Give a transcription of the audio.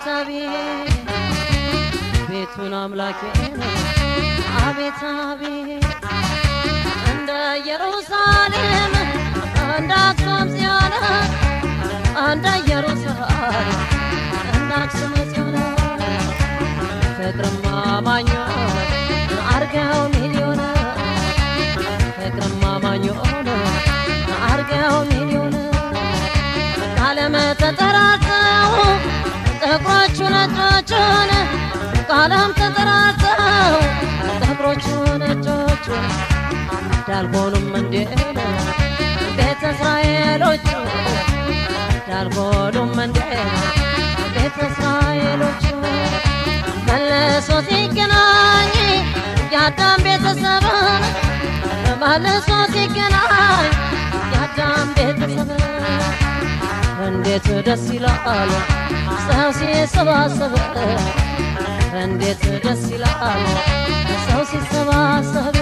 አቤት አቤት ቤቱን አምላኬ አቤት አቤት እንደ ኢየሩሳሌም እንደ አክሱም ጽዮን እንደ ኢየሩሳሌም እንደ አክሱም ጽዮን ፍቅርማ ማኞ አርገው ሚሊዮን ፍቅርማ ማኞ አርገው ሚሊዮን ቃለም ተጠራርተው ጥቁሮቹ ነጮቹን ቃለም ተጠራርተው ጥቁሮቹ ነጮቹን ዳልሆኑም እንዴ ቤተ እስራኤሎቹ ዳልሆኑም እንዴ ቤተ እስራኤሎቹ መልሶ ሲገናኝ የአዳም ቤተሰብን መልሶ ሲገናኝ የአዳም ቤተሰብ እንዴት ደስ ይላል ሰው ሲሰባሰብ እንዴት ደስ ይላል ሰው ሲሰባሰብ